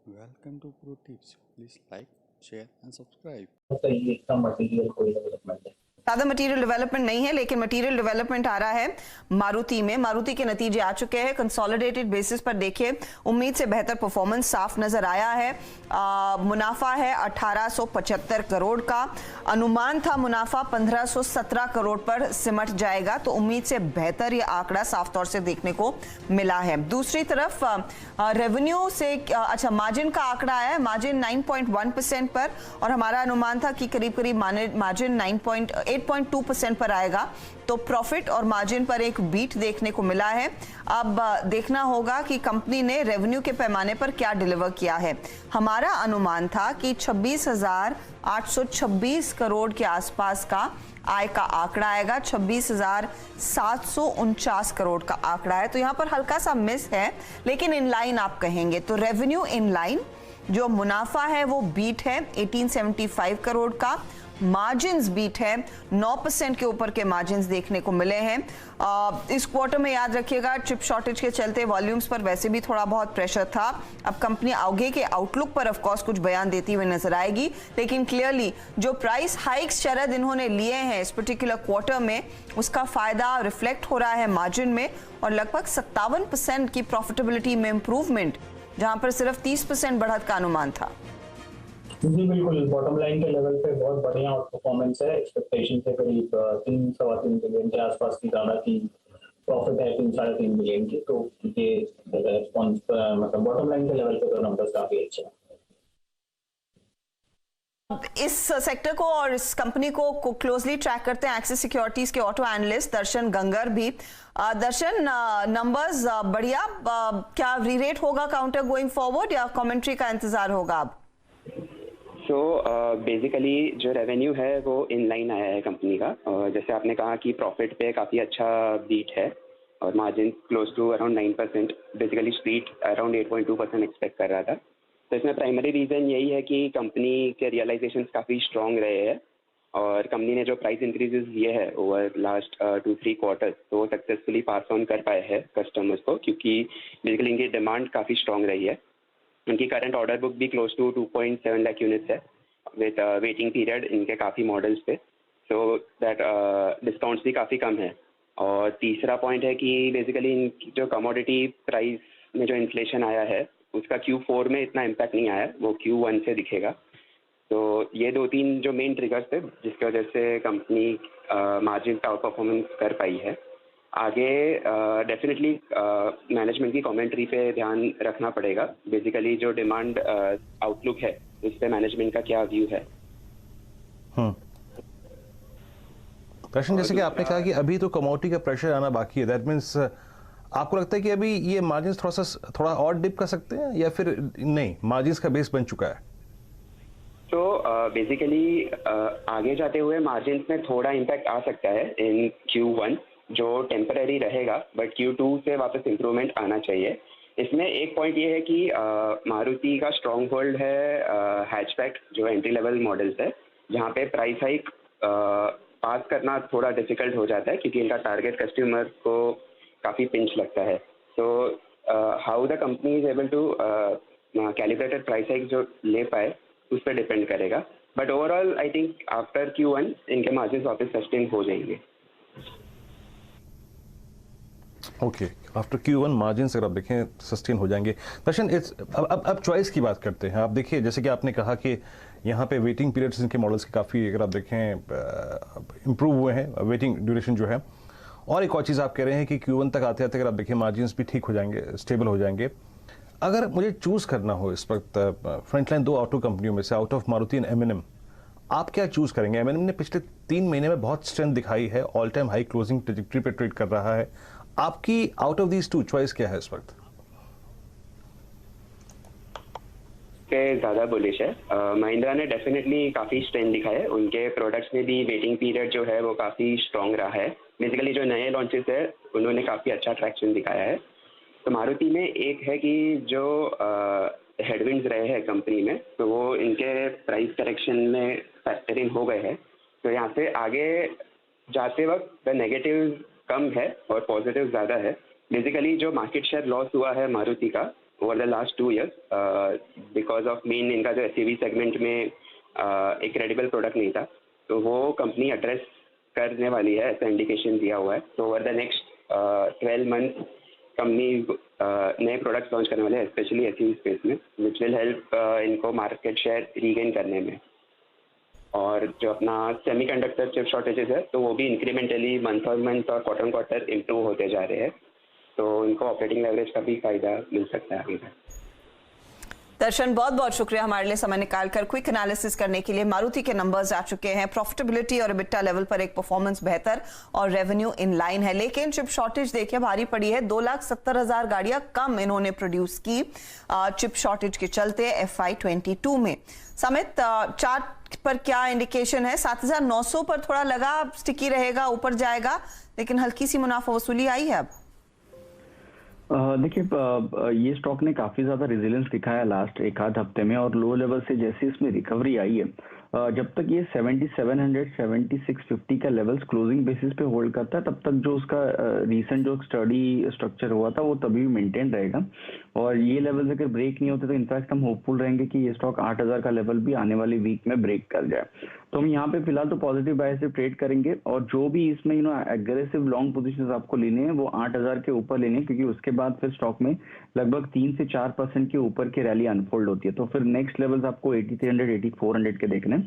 Welcome to Pro Tips. Please like, share and subscribe. सही इसका material कोई development है। ज़्यादा मटेरियल डेवलपमेंट नहीं है, लेकिन मटेरियल डेवलपमेंट आ रहा है मारुति में। मारुति के नतीजे आ चुके हैं। कंसोलिडेटेड बेसिस पर देखिए, उम्मीद से बेहतर परफॉर्मेंस साफ नजर आया है। मुनाफा है 1875 करोड़ का। अनुमान था मुनाफा 1517 करोड़ पर सिमट जाएगा, तो उम्मीद से बेहतर ये आंकड़ा साफ तौर से देखने को मिला है। दूसरी तरफ रेवेन्यू से मार्जिन का आंकड़ा आया है, मार्जिन 9.1% पर, और हमारा अनुमान था कि करीब करीब मार्जिन 8.2% पर आएगा। तो प्रॉफिट और मार्जिन पर एक बीट देखने को मिला है। अब देखना होगा कि कंपनी ने रेवेन्यू के पैमाने पर क्या डिलीवर किया है। हमारा अनुमान था कि 26,826 करोड़ के आसपास का आय का आंकड़ा आएगा, 26,749 करोड़ का आंकड़ा है। तो यहां पर हल्का सा मिस है, लेकिन इन लाइन आप कहेंगे तो रेवेन्यू इन लाइन, जो मुनाफा है वो बीट है 1875 करोड़ का। मार्जिन्स बीट है, 9% के ऊपर के मार्जिन्स देखने को मिले हैं। इस क्वार्टर में याद रखिएगा, चिप शॉर्टेज के चलते वॉल्यूम्स पर वैसे भी थोड़ा बहुत प्रेशर था। अब कंपनी आगे के आउटलुक पर ऑफ कोर्स कुछ बयान देती हुई नजर आएगी, लेकिन क्लियरली जो प्राइस हाइक्स शरद इन्होंने लिए हैं इस पर्टिकुलर क्वार्टर में, उसका फायदा रिफ्लेक्ट हो रहा है मार्जिन में, और लगभग 57% की प्रॉफिटेबिलिटी में इंप्रूवमेंट, जहां पर सिर्फ 30% बढ़त का अनुमान था। जी बिल्कुल, बॉटम लाइन के लेवल पे बहुत बढ़िया आउट परफॉर्मेंस है। एक्सपेक्टेशन से करीब 3-3.25 बिलियन के आसपास की ज्यादा की प्रॉफिट है, 3-3.5 बिलियन की। तो ये रिस्पॉन्स मतलब बॉटम लाइन के लेवल पे तो नंबर्स काफी अच्छे हैं। इस सेक्टर को और इस कंपनी को क्लोजली ट्रैक करते हैं एक्सिस सिक्योरिटीज के ऑटो एनालिस्ट दर्शन गंगर भी। दर्शन, नंबर्स बढ़िया, क्या रीरेट होगा काउंटर गोइंग फॉरवर्ड या कमेंट्री का इंतजार होगा अब? सो बेसिकली जो रेवेन्यू है वो इन लाइन आया है कंपनी का, और जैसे आपने कहा कि प्रॉफिट पे काफ़ी अच्छा बीट है और margin close to around 9%। Basically street around 8.2% expect कर रहा था। तो इसमें प्राइमरी रीज़न यही है कि कंपनी के रियलाइजेशंस काफ़ी स्ट्रॉन्ग रहे हैं, और कंपनी ने जो प्राइस इंक्रीजेस दिए हैं ओवर लास्ट 2-3 क्वार्टर्स, तो वो सक्सेसफुली पास ऑन कर पाए हैं कस्टमर्स को, क्योंकि बेसिकली इनकी डिमांड काफ़ी स्ट्रॉन्ग रही है। उनकी करंट ऑर्डर बुक भी क्लोज टू 2.7 लाख यूनिट्स है, विद वेटिंग पीरियड इनके काफ़ी मॉडल्स पे, सो दैट डिस्काउंट्स भी काफ़ी कम है। और तीसरा पॉइंट है कि बेसिकली इनकी जो कमोडिटी प्राइस में जो इन्फ्लेशन आया है उसका Q4 में इतना इम्पैक्ट नहीं आया, वो Q1 से दिखेगा। तो ये 2-3 जो मेन ट्रिगर्स थे जिसकी वजह से कंपनी मार्जिन का आउट परफॉर्मेंस कर पाई है। आगे डेफिनेटली मैनेजमेंट की कमेंट्री पे ध्यान रखना पड़ेगा। बेसिकली जो डिमांड आउटलुक है उस पे मैनेजमेंट का क्या व्यू है। दर्शन, जैसे कि आपने कहा कि अभी तो कमोडिटी का प्रेशर आना बाकी है, दैट मीन्स आपको लगता है कि अभी ये मार्जिन थोड़ा और डिप कर सकते हैं, या फिर नहीं, मार्जिन का बेस बन चुका है? तो बेसिकली आगे जाते हुए मार्जिन में थोड़ा इम्पैक्ट आ सकता है इन Q1, जो टेम्पररी रहेगा, बट Q2 से वापस इम्प्रूवमेंट आना चाहिए। इसमें एक पॉइंट ये है कि मारुति का स्ट्रॉन्ग होल्ड है हैचबैक जो एंट्री लेवल मॉडल्स है, जहाँ पे प्राइस हाइक पास करना थोड़ा डिफिकल्ट हो जाता है, क्योंकि इनका टारगेट कस्टमर को काफ़ी पिंच लगता है। तो how the company is able to calibrated price hike जो ले पाए उस पर डिपेंड करेगा, but overall I think after Q1 इनके मार्जिन वापस सस्टेन हो जाएंगे। ओके, आफ्टर Q1 मार्जिन अगर आप देखें सस्टेन हो जाएंगे। दर्शन, अब चॉइस की बात करते हैं। आप देखिए, जैसे कि आपने कहा कि यहाँ पे वेटिंग पीरियड्स इनके मॉडल्स के काफ़ी, अगर आप देखें, इम्प्रूव हुए हैं, वेटिंग ड्यूरेशन जो है। और एक और चीज़ आप कह रहे हैं कि Q1 तक आते आते अगर आप देखें मार्जिन्स भी ठीक हो जाएंगे, स्टेबल हो जाएंगे। अगर मुझे चूज़ करना हो इस वक्त फ्रंटलाइन 2 ऑटो कंपनियों में से, out of Maruti and M&M, आप क्या चूज़ करेंगे? M&M ने पिछले 3 महीने में बहुत स्ट्रेंथ दिखाई है, all time high closing trajectory पे ट्रेड कर रहा है। आपकी आउट ऑफ दीज 2 चॉइस क्या है इस वक्त? ज़्यादा बुलिश है। महिंद्रा ने डेफिनेटली काफ़ी स्ट्रेंथ दिखा है, उनके प्रोडक्ट्स में भी वेटिंग पीरियड जो है वो काफ़ी स्ट्रॉन्ग रहा है। बेसिकली जो नए लॉन्चेस है उन्होंने काफ़ी अच्छा ट्रैक्शन दिखाया है। तो मारुति में एक है कि जो हेडविंड्स रहे हैं कंपनी में, तो वो इनके प्राइस करेक्शन में फैक्टर इन हो गए हैं। तो यहाँ से आगे जाते वक्त द नेगेटिव कम है और पॉजिटिव ज़्यादा है। बेसिकली जो मार्केट शेयर लॉस हुआ है मारुति का, over the last 2 years because of main इनका जो SUV सेगमेंट में एक क्रेडिबल प्रोडक्ट नहीं था, तो वो कंपनी एड्रेस करने वाली है, ऐसा इंडिकेशन दिया हुआ है। तो over the next 12 months company नए प्रोडक्ट्स लॉन्च करने वाले हैं, स्पेशली SUV स्पेस में, विच विल हेल्प इनको मार्केट शेयर रीगेन करने में। और जो अपना सेमीकंडक्टर चिप शॉर्टेजेस है, तो वो भी इंक्रीमेंटली मंथ और मंथ और क्वार्टर इम्प्रूव होते जा रहे हैं, तो इनको ऑपरेटिंग लेवरेज का भी फायदा मिल सकता है आगे। दर्शन, बहुत बहुत शुक्रिया हमारे लिए समय निकालकर क्विक एनालिसिस करने के लिए। मारुति के नंबर्स आ चुके हैं, प्रॉफिटेबिलिटी और EBITDA लेवल पर एक परफॉर्मेंस बेहतर और रेवेन्यू इन लाइन है, लेकिन चिप शॉर्टेज देखिए भारी पड़ी है। 2,70,000 गाड़ियां कम इन्होंने प्रोड्यूस की चिप शॉर्टेज के चलते FY22 में। समित, चार्ट पर क्या इंडिकेशन है? 7,900 पर थोड़ा लगा स्टिकी रहेगा, ऊपर जाएगा, लेकिन हल्की सी मुनाफा वसूली आई है अब। देखिए, ये स्टॉक ने काफी ज्यादा रेजिलियंस दिखाया लास्ट एक आध हफ्ते में, और लो लेवल से जैसे इसमें रिकवरी आई है, जब तक ये 7700 7650 का लेवल्स क्लोजिंग बेसिस पे होल्ड करता है, तब तक जो उसका रीसेंट जो स्टडी स्ट्रक्चर हुआ था वो तभी मेंटेन रहेगा। और ये लेवल्स अगर ब्रेक नहीं होते तो इनफैक्ट हम होपफुल रहेंगे कि ये स्टॉक 8000 का लेवल भी आने वाली वीक में ब्रेक कर जाए। तो हम यहाँ पे फिलहाल तो पॉजिटिव बाय से ट्रेड करेंगे, और जो भी इसमें एग्रेसिव लॉन्ग पोजीशंस आपको लेने हैं वो 8000 के ऊपर लेने हैं, क्योंकि उसके बाद फिर स्टॉक में लगभग 3 से 4% के ऊपर की रैली अनफोल्ड होती है। तो फिर नेक्स्ट लेवल्स आपको 8300 8400 के देखने हैं।